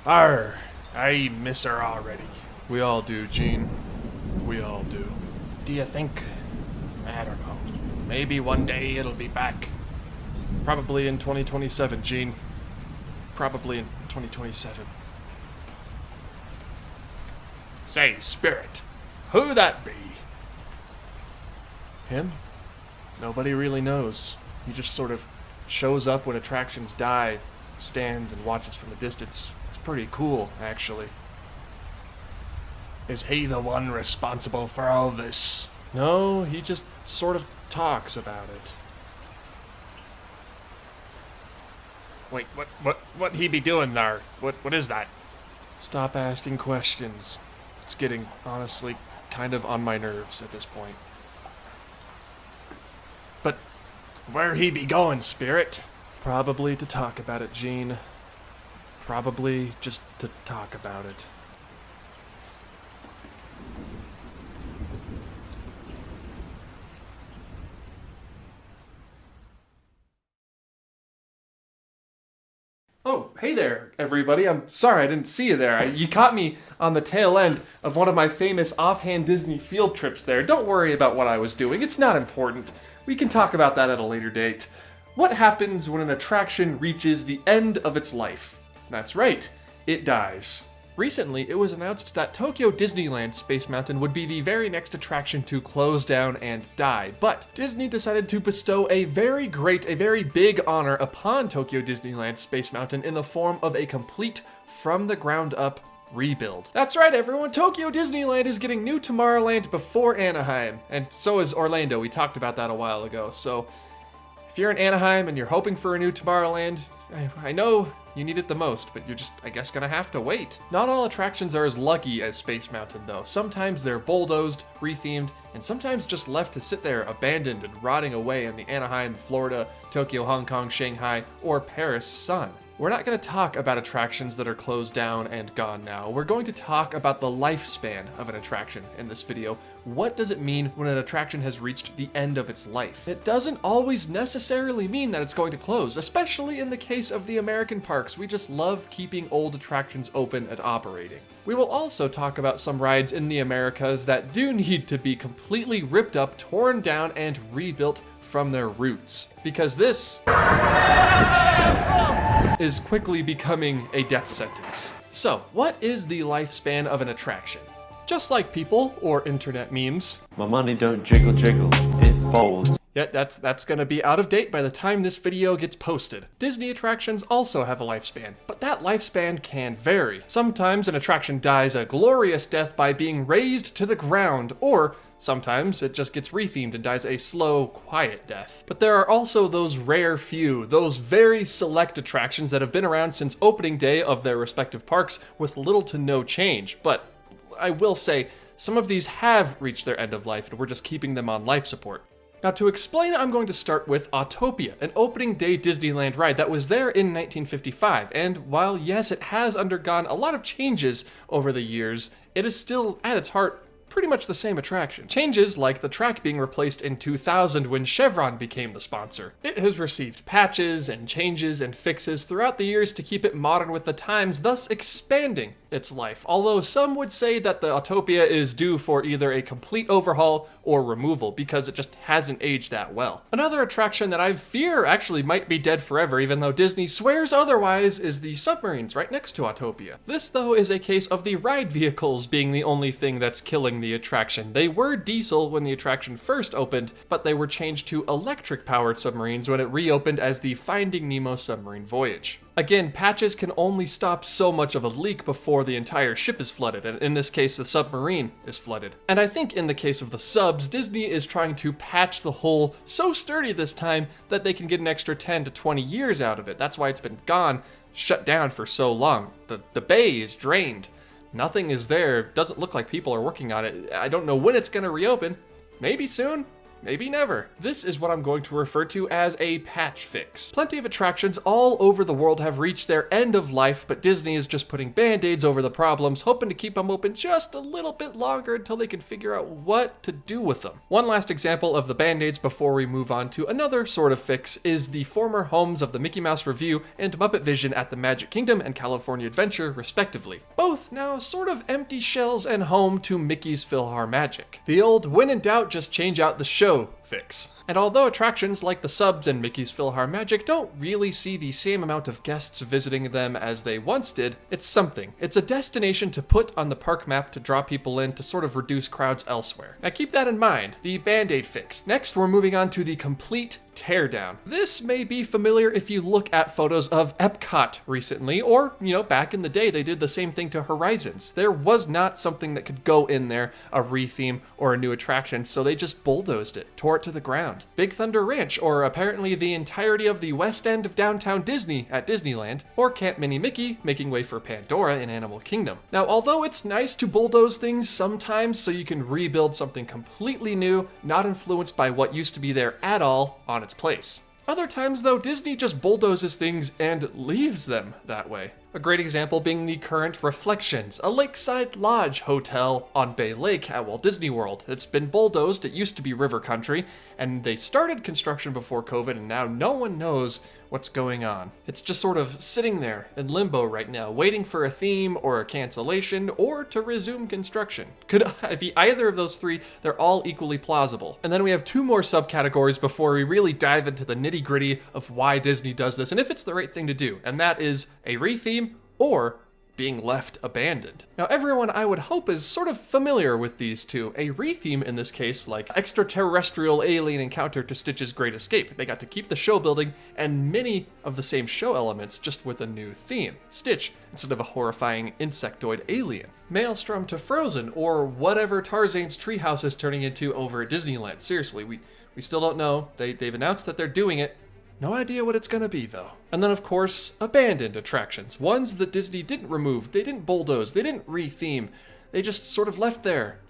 Arr, I miss her already. We all do, Gene. We all do. Do you think? I don't know. Maybe one day it'll be back. Probably in 2027, Gene. Probably in 2027. Say, Spirit, who that be? Him? Nobody really knows. He just sort of shows up when attractions die, stands and watches from a distance. It's pretty cool, actually. Is he the one responsible for all this? No, he just sort of talks about it. Wait, what he be doing there? What is that? Stop asking questions. It's getting, honestly, kind of on my nerves at this point. But where he be going, Spirit? Probably to talk about it, Gene. Probably just to talk about it. Oh, hey there, everybody. I'm sorry I didn't see you there. You caught me on the tail end of one of my famous offhand Disney field trips there. Don't worry about what I was doing. It's not important. We can talk about that at a later date. What happens when an attraction reaches the end of its life? That's right, it dies. Recently, it was announced that Tokyo Disneyland Space Mountain would be the very next attraction to close down and die, but Disney decided to bestow a very big honor upon Tokyo Disneyland Space Mountain in the form of a complete, from-the-ground-up rebuild. That's right, everyone, Tokyo Disneyland is getting new Tomorrowland before Anaheim, and so is Orlando. We talked about that a while ago, so if you're in Anaheim and you're hoping for a new Tomorrowland, I know you need it the most, but you're just, I guess, gonna have to wait. Not all attractions are as lucky as Space Mountain, though. Sometimes they're bulldozed, rethemed, and sometimes just left to sit there abandoned and rotting away in the Anaheim, Florida, Tokyo, Hong Kong, Shanghai, or Paris sun. We're not going to talk about attractions that are closed down and gone now. We're going to talk about the lifespan of an attraction in this video. What does it mean when an attraction has reached the end of its life? It doesn't always necessarily mean that it's going to close, especially in the case of the American parks. We just love keeping old attractions open and operating. We will also talk about some rides in the Americas that do need to be completely ripped up, torn down, and rebuilt from their roots. Because this is quickly becoming a death sentence. So, what is the lifespan of an attraction? Just like people or internet memes. My money don't jiggle jiggle, it folds. Yeah, that's gonna be out of date by the time this video gets posted. Disney attractions also have a lifespan, but that lifespan can vary. Sometimes an attraction dies a glorious death by being razed to the ground, or sometimes it just gets rethemed and dies a slow, quiet death. But there are also those rare few, those very select attractions that have been around since opening day of their respective parks with little to no change. But I will say, some of these have reached their end of life and we're just keeping them on life support. Now to explain, I'm going to start with Autopia, an opening day Disneyland ride that was there in 1955, and while yes, it has undergone a lot of changes over the years, it is still, at its heart, pretty much the same attraction. Changes like the track being replaced in 2000 when Chevron became the sponsor. It has received patches and changes and fixes throughout the years to keep it modern with the times, thus expanding its life. Although some would say that the Autopia is due for either a complete overhaul or removal because it just hasn't aged that well. Another attraction that I fear actually might be dead forever, even though Disney swears otherwise, is the submarines right next to Autopia. This though is a case of the ride vehicles being the only thing that's killing the attraction. They were diesel when the attraction first opened, but they were changed to electric-powered submarines when it reopened as the Finding Nemo Submarine Voyage. Again, patches can only stop so much of a leak before the entire ship is flooded, and in this case, the submarine is flooded. And I think in the case of the subs, Disney is trying to patch the hull so sturdy this time that they can get an extra 10 to 20 years out of it. That's why it's been shut down for so long. The bay is drained. Nothing is there. Doesn't look like people are working on it. I don't know when it's gonna reopen. Maybe soon, maybe never. This is what I'm going to refer to as a patch fix. Plenty of attractions all over the world have reached their end of life, but Disney is just putting band-aids over the problems, hoping to keep them open just a little bit longer until they can figure out what to do with them. One last example of the band-aids before we move on to another sort of fix is the former homes of the Mickey Mouse Revue and Muppet Vision at the Magic Kingdom and California Adventure, respectively. Both now sort of empty shells and home to Mickey's PhilharMagic. The old when in doubt just change out the show fix. And although attractions like the Subs and Mickey's PhilharMagic don't really see the same amount of guests visiting them as they once did, it's something. It's a destination to put on the park map to draw people in to sort of reduce crowds elsewhere. Now keep that in mind, the Band-Aid fix. Next, we're moving on to the complete teardown. This may be familiar if you look at photos of Epcot recently, or, back in the day they did the same thing to Horizons. There was not something that could go in there, a retheme or a new attraction, so they just bulldozed it, tore it to the ground. Big Thunder Ranch, or apparently the entirety of the west end of downtown Disney at Disneyland, or Camp Mini Mickey making way for Pandora in Animal Kingdom. Now, although it's nice to bulldoze things sometimes so you can rebuild something completely new, not influenced by what used to be there at all, on its place. Other times, though, Disney just bulldozes things and leaves them that way. A great example being the current Reflections, a lakeside lodge hotel on Bay Lake at Walt Disney World. It's been bulldozed, it used to be River Country, and they started construction before COVID, and now no one knows what's going on. It's just sort of sitting there in limbo right now, waiting for a theme or a cancellation or to resume construction. Could be either of those three, they're all equally plausible. And then we have two more subcategories before we really dive into the nitty-gritty of why Disney does this and if it's the right thing to do, and that is a retheme or being left abandoned. Now, everyone I would hope is sort of familiar with these two. A retheme in this case, like extraterrestrial alien encounter to Stitch's Great Escape. They got to keep the show building and many of the same show elements, just with a new theme. Stitch instead of a horrifying insectoid alien. Maelstrom to Frozen, or whatever Tarzan's treehouse is turning into over at Disneyland. Seriously, we still don't know. They've announced that they're doing it. No idea what it's gonna be, though. And then, of course, abandoned attractions. Ones that Disney didn't remove, they didn't bulldoze, they didn't retheme. They just sort of left there.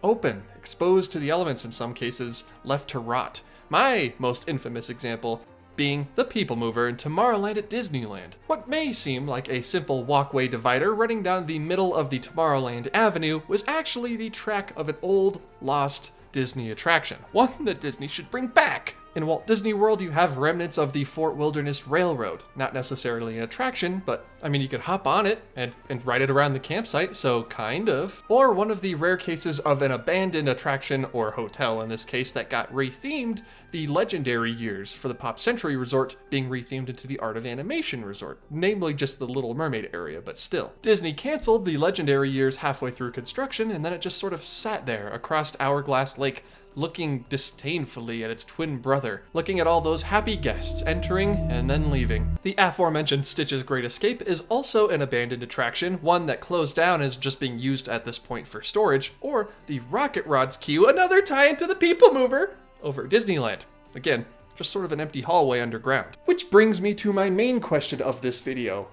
Open, exposed to the elements in some cases, left to rot. My most infamous example being the People Mover in Tomorrowland at Disneyland. What may seem like a simple walkway divider running down the middle of the Tomorrowland Avenue was actually the track of an old, lost Disney attraction. One that Disney should bring back. In Walt Disney World, you have remnants of the Fort Wilderness Railroad. Not necessarily an attraction, but you could hop on it and ride it around the campsite, so kind of. Or one of the rare cases of an abandoned attraction, or hotel in this case, that got rethemed, the Legendary Years for the Pop Century Resort being rethemed into the Art of Animation Resort, namely just the Little Mermaid area, but still. Disney canceled the Legendary Years halfway through construction, and then it just sort of sat there across Hourglass Lake, looking disdainfully at its twin brother, looking at all those happy guests entering and then leaving. The aforementioned Stitch's Great Escape is also an abandoned attraction, one that closed down as just being used at this point for storage, or the Rocket Rods queue, another tie into the People Mover, over at Disneyland. Again, just sort of an empty hallway underground. Which brings me to my main question of this video.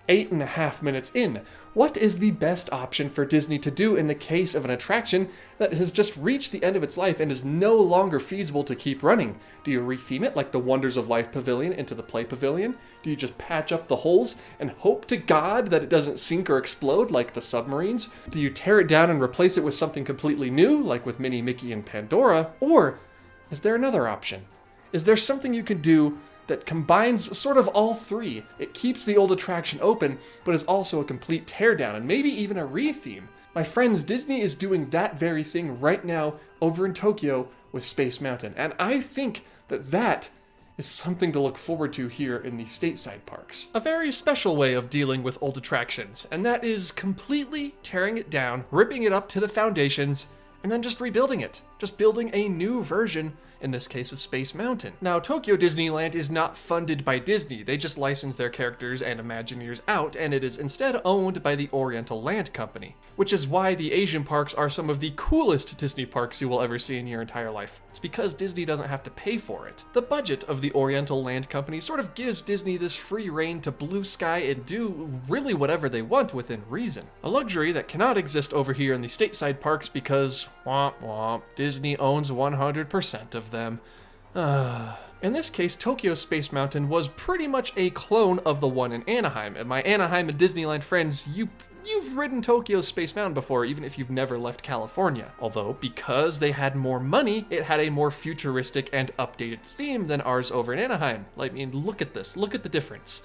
8.5 minutes in. What is the best option for Disney to do in the case of an attraction that has just reached the end of its life and is no longer feasible to keep running? Do you retheme it like the Wonders of Life Pavilion into the Play Pavilion? Do you just patch up the holes and hope to God that it doesn't sink or explode like the submarines? Do you tear it down and replace it with something completely new, like with Mini Mickey and Pandora? Or is there another option? Is there something you can do that combines sort of all three? It keeps the old attraction open, but is also a complete teardown and maybe even a retheme. My friends, Disney is doing that very thing right now over in Tokyo with Space Mountain, and I think that is something to look forward to here in the stateside parks. A very special way of dealing with old attractions, and that is completely tearing it down, ripping it up to the foundations, and then just rebuilding it. Just building a new version, in this case of Space Mountain. Now, Tokyo Disneyland is not funded by Disney. They just license their characters and Imagineers out, and it is instead owned by the Oriental Land Company, which is why the Asian parks are some of the coolest Disney parks you will ever see in your entire life. It's because Disney doesn't have to pay for it. The budget of the Oriental Land Company sort of gives Disney this free rein to blue sky and do really whatever they want within reason. A luxury that cannot exist over here in the stateside parks because, womp womp, Disney Disney owns 100% of them. In this case, Tokyo Space Mountain was pretty much a clone of the one in Anaheim. And my Anaheim and Disneyland friends, you've ridden Tokyo Space Mountain before, even if you've never left California. Although, because they had more money, it had a more futuristic and updated theme than ours over in Anaheim. I mean, look at this. Look at the difference.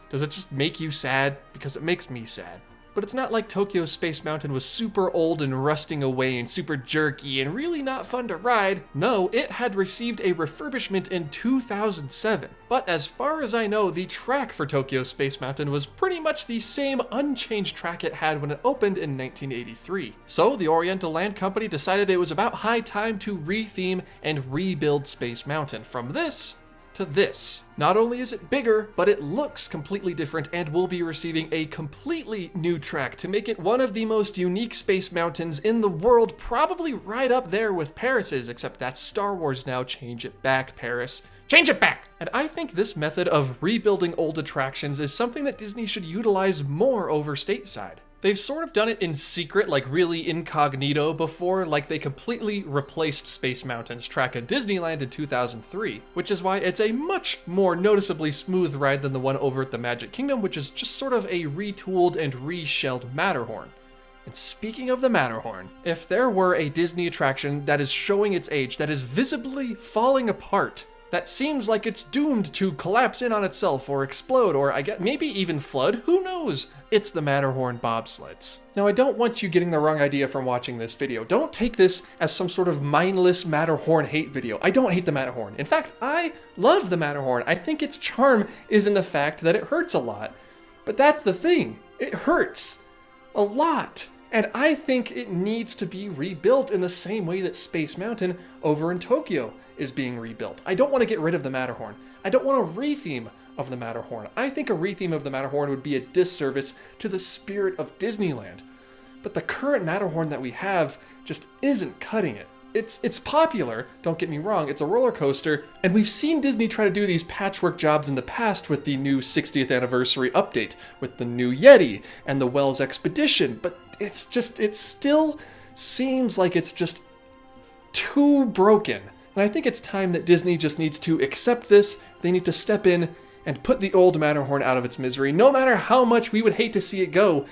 Does it just make you sad? Because it makes me sad. But it's not like Tokyo Space Mountain was super old and rusting away and super jerky and really not fun to ride. No, it had received a refurbishment in 2007. But as far as I know, the track for Tokyo Space Mountain was pretty much the same unchanged track it had when it opened in 1983. So the Oriental Land Company decided it was about high time to retheme and rebuild Space Mountain from this to this. Not only is it bigger, but it looks completely different and will be receiving a completely new track to make it one of the most unique space mountains in the world, probably right up there with Paris's, except that's Star Wars now. Change it back, Paris. Change it back! And I think this method of rebuilding old attractions is something that Disney should utilize more over stateside. They've sort of done it in secret, like really incognito before, like they completely replaced Space Mountain's track at Disneyland in 2003, which is why it's a much more noticeably smooth ride than the one over at the Magic Kingdom, which is just sort of a retooled and reshelled Matterhorn. And speaking of the Matterhorn, if there were a Disney attraction that is showing its age, that is visibly falling apart, that seems like it's doomed to collapse in on itself or explode or I guess maybe even flood, who knows? It's the Matterhorn bobsleds. Now I don't want you getting the wrong idea from watching this video. Don't take this as some sort of mindless Matterhorn hate video. I don't hate the Matterhorn. In fact, I love the Matterhorn. I think its charm is in the fact that it hurts a lot. But that's the thing. It hurts a lot. And I think it needs to be rebuilt in the same way that Space Mountain over in Tokyo is being rebuilt. I don't want to get rid of the Matterhorn. I don't want a retheme of the Matterhorn. I think a retheme of the Matterhorn would be a disservice to the spirit of Disneyland. But the current Matterhorn that we have just isn't cutting it. It's popular, don't get me wrong, it's a roller coaster, and we've seen Disney try to do these patchwork jobs in the past with the new 60th anniversary update, with the new Yeti and the Wells Expedition, but it still seems like it's just too broken. And I think it's time that Disney just needs to accept this. They need to step in and put the old Matterhorn out of its misery. No matter how much we would hate to see it go,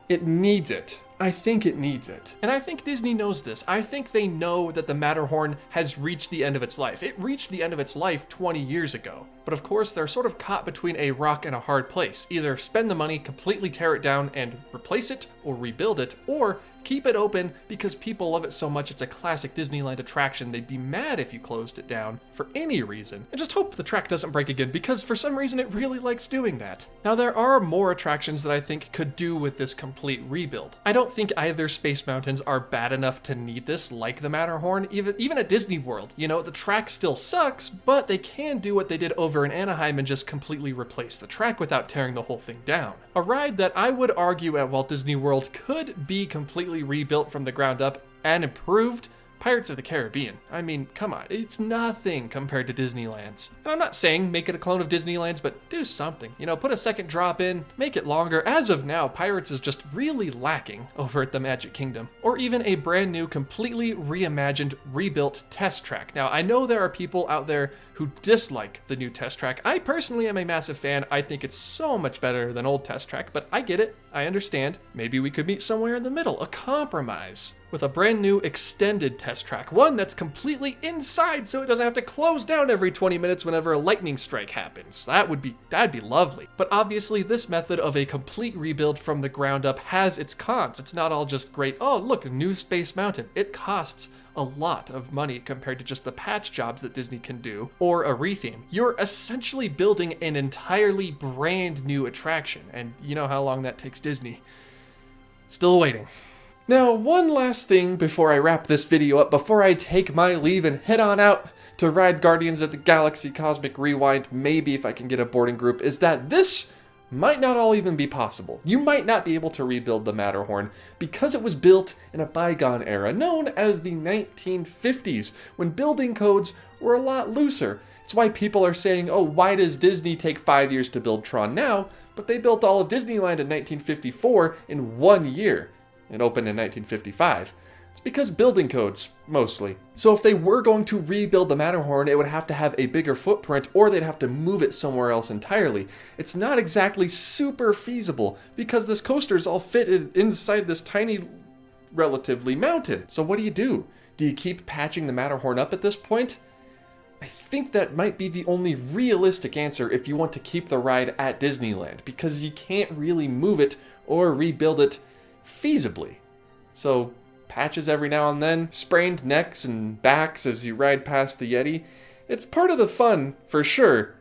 it needs it. I think it needs it. And I think Disney knows this. I think they know that the Matterhorn has reached the end of its life. It reached the end of its life 20 years ago. But of course, they're sort of caught between a rock and a hard place. Either spend the money, completely tear it down and replace it, or rebuild it, or keep it open because people love it so much it's a classic Disneyland attraction. They'd be mad if you closed it down for any reason. And just hope the track doesn't break again because for some reason it really likes doing that. Now there are more attractions that I think could do with this complete rebuild. I don't think either Space Mountains are bad enough to need this, like the Matterhorn. Even at Disney World, you know, the track still sucks, but they can do what they did over in Anaheim and just completely replace the track without tearing the whole thing down. A ride that I would argue at Walt Disney World could be completely rebuilt from the ground up and improved, Pirates of the Caribbean. I mean, come on, it's nothing compared to Disneyland's. And I'm not saying make it a clone of Disneyland's, but do something. You know, put a second drop in, make it longer. As of now, Pirates is just really lacking over at the Magic Kingdom. Or even a brand new, completely reimagined, rebuilt test track. Now, I know there are people out there who dislike the new test track. I personally am a massive fan. I think it's so much better than old test track, but I get it. I understand. Maybe we could meet somewhere in the middle, a compromise, with a brand new extended test track, one that's completely inside so it doesn't have to close down every 20 minutes whenever a lightning strike happens. That'd be lovely. But obviously this method of a complete rebuild from the ground up has its cons. It's not all just great, oh look, a new Space Mountain. It costs a lot of money compared to just the patch jobs that Disney can do, or a retheme. You're essentially building an entirely brand new attraction, and you know how long that takes Disney. Still waiting. Now, one last thing before I wrap this video up, before I take my leave and head on out to ride Guardians of the Galaxy Cosmic Rewind, maybe if I can get a boarding group, is that this might not all even be possible. You might not be able to rebuild the Matterhorn because it was built in a bygone era known as the 1950s, when building codes were a lot looser. It's why people are saying, oh, why does Disney take 5 years to build Tron now? But they built all of Disneyland in 1954 in 1 year. It opened in 1955. It's because building codes, mostly. So if they were going to rebuild the Matterhorn, it would have to have a bigger footprint, or they'd have to move it somewhere else entirely. It's not exactly super feasible, because this coaster is all fitted inside this tiny, relatively mountain. So what do? Do you keep patching the Matterhorn up at this point? I think that might be the only realistic answer if you want to keep the ride at Disneyland, because you can't really move it or rebuild it feasibly. So patches every now and then, sprained necks and backs as you ride past the Yeti. It's part of the fun, for sure.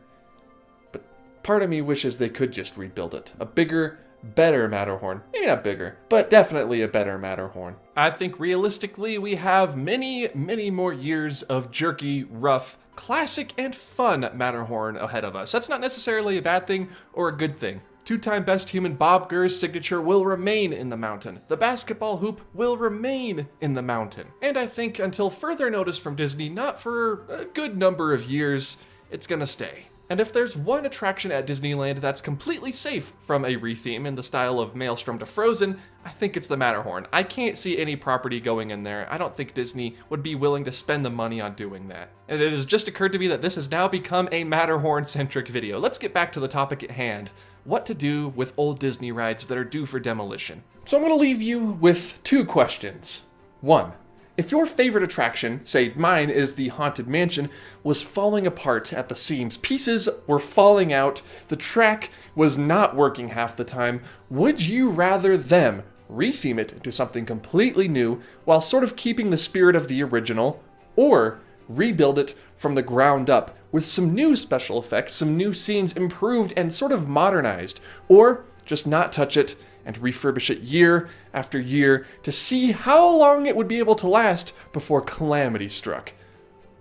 But part of me wishes they could just rebuild it. A bigger, better Matterhorn. Maybe not bigger, but definitely a better Matterhorn. I think realistically we have many, many more years of jerky, rough, classic and fun Matterhorn ahead of us. That's not necessarily a bad thing or a good thing. Two-time best human Bob Gurr's signature will remain in the mountain. The basketball hoop will remain in the mountain. And I think until further notice from Disney, not for a good number of years, it's gonna stay. And if there's one attraction at Disneyland that's completely safe from a retheme in the style of Maelstrom to Frozen, I think it's the Matterhorn. I can't see any property going in there. I don't think Disney would be willing to spend the money on doing that. And it has just occurred to me that this has now become a Matterhorn-centric video. Let's get back to the topic at hand. What to do with old Disney rides that are due for demolition. So I'm gonna leave you with two questions. One, if your favorite attraction, say mine is the Haunted Mansion, was falling apart at the seams, pieces were falling out, the track was not working half the time, would you rather them retheme it into something completely new while sort of keeping the spirit of the original, or rebuild it from the ground up with some new special effects, some new scenes improved and sort of modernized, or just not touch it and refurbish it year after year to see how long it would be able to last before calamity struck?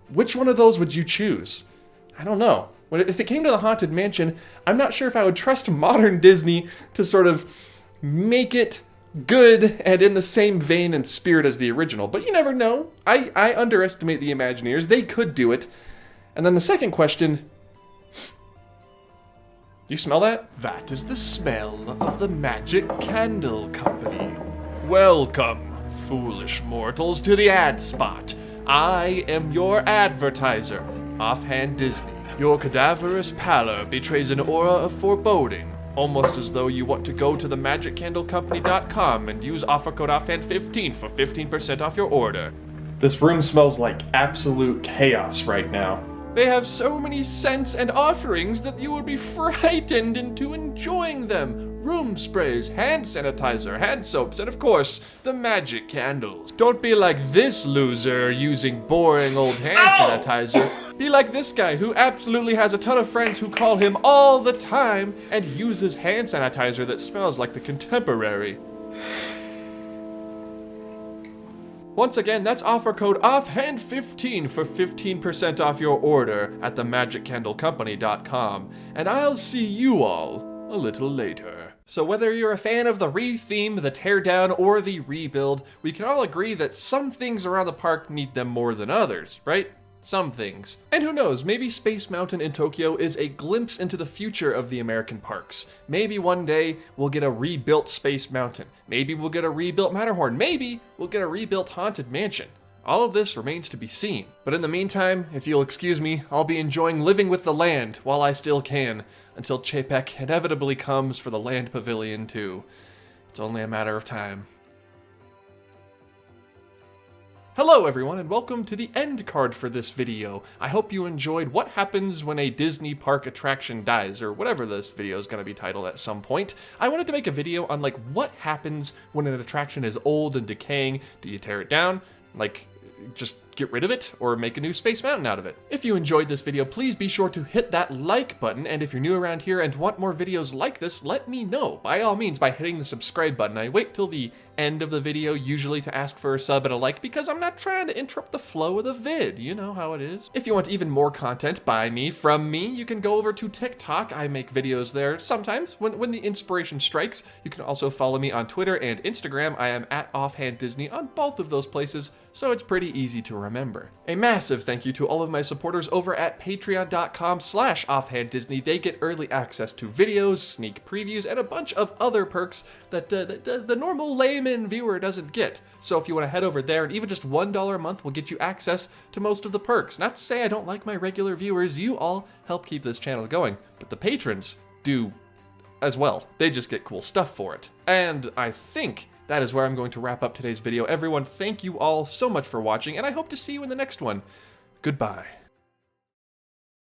Which one of those would you choose? I don't know. If it came to the Haunted Mansion, I'm not sure if I would trust modern Disney to sort of make it good and in the same vein and spirit as the original, but you never know. I underestimate the Imagineers. They could do it. And then the second question, you smell that? That is the smell of the Magic Candle Company. Welcome, foolish mortals, to the ad spot. I am your advertiser, Offhand Disney. Your cadaverous pallor betrays an aura of foreboding, almost as though you want to go to the magiccandlecompany.com and use offer code Offhand15 for 15% off your order. This room smells like absolute chaos right now. They have so many scents and offerings that you would be frightened into enjoying them. Room sprays, hand sanitizer, hand soaps, and of course, the magic candles. Don't be like this loser using boring old hand sanitizer. Be like this guy who absolutely has a ton of friends who call him all the time and uses hand sanitizer that smells like the Contemporary. Once again, that's offer code Offhand15 for 15% off your order at themagiccandlecompany.com, and I'll see you all a little later. So whether you're a fan of the retheme, the teardown, or the rebuild, we can all agree that some things around the park need them more than others, right? Some things. And who knows, maybe Space Mountain in Tokyo is a glimpse into the future of the American parks. Maybe one day we'll get a rebuilt Space Mountain. Maybe we'll get a rebuilt Matterhorn. Maybe we'll get a rebuilt Haunted Mansion. All of this remains to be seen. But in the meantime, if you'll excuse me, I'll be enjoying living with the land while I still can, until Chapek inevitably comes for the Land Pavilion too. It's only a matter of time. Hello everyone, and welcome to the end card for this video. I hope you enjoyed what happens when a Disney park attraction dies, or whatever this video is going to be titled at some point. I wanted to make a video on like what happens when an attraction is old and decaying. Do you tear it down? Like, just get rid of it, or make a new Space Mountain out of it. If you enjoyed this video, please be sure to hit that like button, and if you're new around here and want more videos like this, let me know, by all means, by hitting the subscribe button. I wait till the end of the video usually to ask for a sub and a like, because I'm not trying to interrupt the flow of the vid. You know how it is. If you want even more content by me, from me, you can go over to TikTok. I make videos there sometimes when the inspiration strikes. You can also follow me on Twitter and Instagram. I am at Offhand Disney on both of those places, so it's pretty easy to remember. A massive thank you to all of my supporters over at patreon.com/offhanddisney. They get early access to videos, sneak previews, and a bunch of other perks that the normal layman viewer doesn't get. So if you want to head over there, and even just $1 a month will get you access to most of the perks. Not to say I don't like my regular viewers, you all help keep this channel going, but the patrons do as well. They just get cool stuff for it. And I think that is where I'm going to wrap up today's video. Everyone, thank you all so much for watching, and I hope to see you in the next one. Goodbye.